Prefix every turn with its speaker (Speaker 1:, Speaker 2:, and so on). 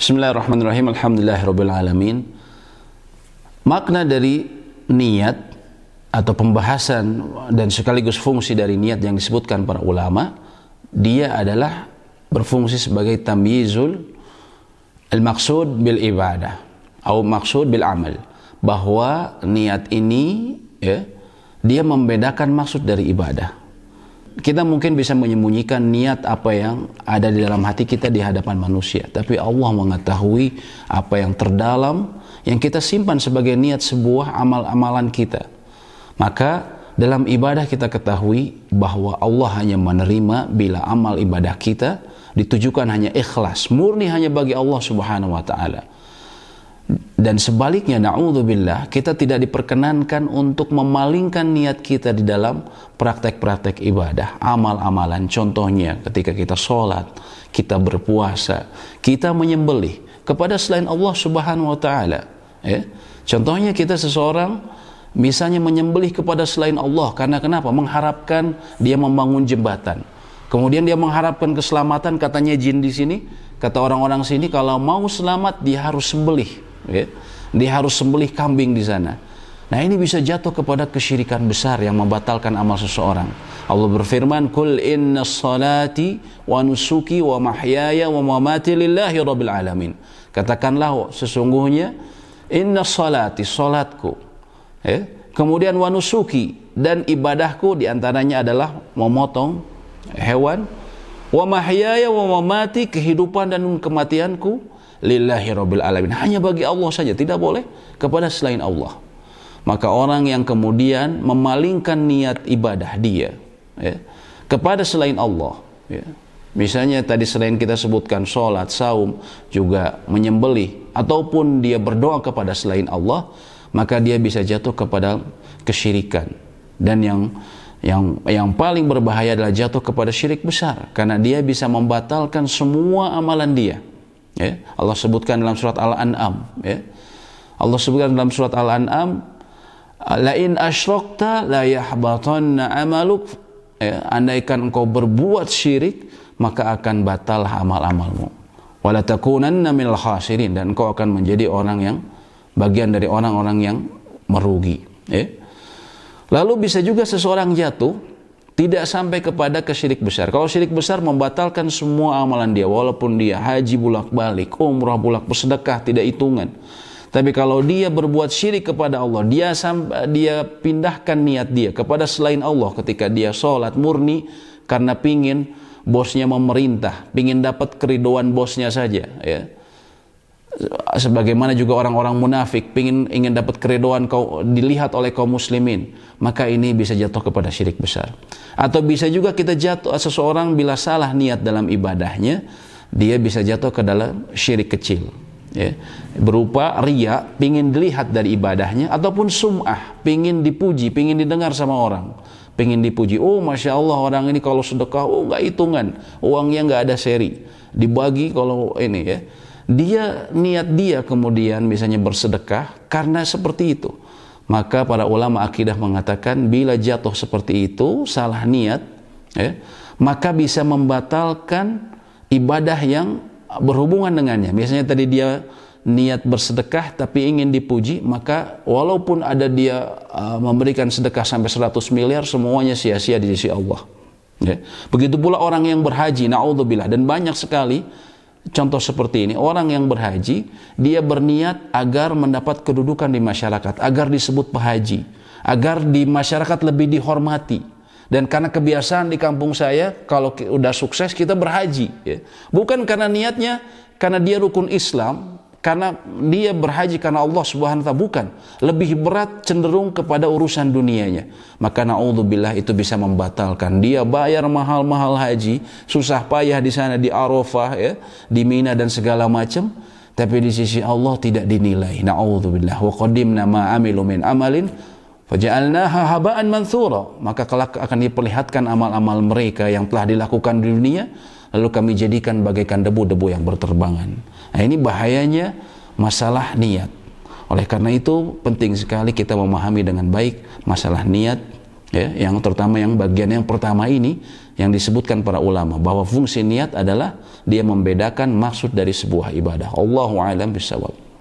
Speaker 1: Bismillahirrahmanirrahim. Alhamdulillahirabbil alamin. Makna dari niat atau pembahasan dan sekaligus fungsi dari niat yang disebutkan para ulama, dia adalah berfungsi sebagai tamyizul al-maqsud bil ibadah atau maqsud bil amal. Bahwa niat ini dia membedakan maksud dari ibadah. Kita mungkin bisa menyembunyikan niat apa yang ada di dalam hati kita di hadapan manusia, tapi Allah mengetahui apa yang terdalam yang kita simpan sebagai niat sebuah amal-amalan kita. Maka dalam ibadah kita ketahui bahwa Allah hanya menerima bila amal ibadah kita ditujukan hanya ikhlas, murni hanya bagi Allah Subhanahu wa taala. Dan sebaliknya, na'udzubillah, kita tidak diperkenankan untuk memalingkan niat kita di dalam praktek-praktek ibadah, amal-amalan. Contohnya ketika kita sholat, kita berpuasa, kita menyembelih kepada selain Allah Subhanahu wa ta'ala. Contohnya kita seseorang misalnya menyembelih kepada selain Allah karena kenapa? Mengharapkan dia membangun jembatan. Kemudian dia mengharapkan keselamatan, katanya jin di sini, kata orang-orang sini kalau mau selamat dia harus sembelih. Dia harus sembelih kambing di sana. Nah, ini bisa jatuh kepada kesyirikan besar yang membatalkan amal seseorang. Allah berfirman, "Qul inna salati wa nusuki wa mahyaya wa mamati lillahi rabbil alamin." Katakanlah, sesungguhnya inna salati, salatku, kemudian wa nusuki, dan ibadahku diantaranya adalah memotong hewan, wa mahyaya wa mamati, kehidupan dan kematianku lillahi rabbil alamin, hanya bagi Allah saja, tidak boleh kepada selain Allah. Maka orang yang kemudian memalingkan niat ibadah dia kepada selain Allah, misalnya tadi selain kita sebutkan sholat, saum, juga menyembelih, ataupun dia berdoa kepada selain Allah, maka dia bisa jatuh kepada kesyirikan. Dan yang paling berbahaya adalah jatuh kepada syirik besar, karena dia bisa membatalkan semua amalan dia. Allah sebutkan dalam surat Al-An'am, Allah sebutkan dalam surat Al-An'am, la in asyrakta la yahbatanna amaluk, andaikan engkau berbuat syirik maka akan batal amal-amalmu, wala takunanna minal khasirin, dan engkau akan menjadi orang yang bagian dari orang-orang yang merugi. Lalu bisa juga seseorang jatuh tidak sampai kepada kesyirik besar. Kalau syirik besar membatalkan semua amalan dia, walaupun dia haji bolak-balik, umrah bolak, bersedekah tidak hitungan. Tapi kalau dia berbuat syirik kepada Allah, dia pindahkan niat dia kepada selain Allah ketika dia sholat murni karena pingin bosnya memerintah, pingin dapat keriduan bosnya saja, sebagaimana juga orang-orang munafik ingin dapat keriduan dilihat oleh kaum muslimin, maka ini bisa jatuh kepada syirik besar. Atau bisa juga kita jatuh, seseorang bila salah niat dalam ibadahnya, dia bisa jatuh ke dalam syirik kecil, berupa riya, pingin dilihat dari ibadahnya, ataupun sum'ah, pingin dipuji, pingin didengar sama orang, pingin dipuji, oh masya Allah orang ini kalau sedekah, oh nggak hitungan, uangnya nggak ada seri, dibagi kalau ini dia niat dia kemudian misalnya bersedekah karena seperti itu. Maka para ulama akidah mengatakan bila jatuh seperti itu, salah niat, maka bisa membatalkan ibadah yang berhubungan dengannya. Misalnya tadi dia niat bersedekah tapi ingin dipuji, maka walaupun ada dia memberikan sedekah sampai 100 miliar, semuanya sia-sia di sisi Allah. Begitu pula orang yang berhaji, na'udzubillah, dan banyak sekali contoh seperti ini. Orang yang berhaji, dia berniat agar mendapat kedudukan di masyarakat, agar disebut pehaji, agar di masyarakat lebih dihormati. Dan karena kebiasaan di kampung saya, kalau udah sukses kita berhaji, bukan karena niatnya, karena dia rukun Islam, karena dia berhaji karena Allah Subhanahu wa ta'ala, bukan. Lebih berat cenderung kepada urusan dunianya. Maka na'udzubillah, itu bisa membatalkan. Dia bayar mahal-mahal haji, susah payah di sana di Arafah, di Mina dan segala macam, tapi di sisi Allah tidak dinilai. Na'udzubillah. Wa qadimna ma amilu min amalin faja'alnaha haba'an manthura. Maka kelak akan diperlihatkan amal-amal mereka yang telah dilakukan di dunia, lalu kami jadikan bagaikan debu-debu yang berterbangan. Nah, ini bahayanya masalah niat. Oleh karena itu penting sekali kita memahami dengan baik masalah niat, Ya, yang terutama yang bagian yang pertama ini yang disebutkan para ulama bahwa fungsi niat adalah dia membedakan maksud dari sebuah ibadah. Allahu a'lam bishawab.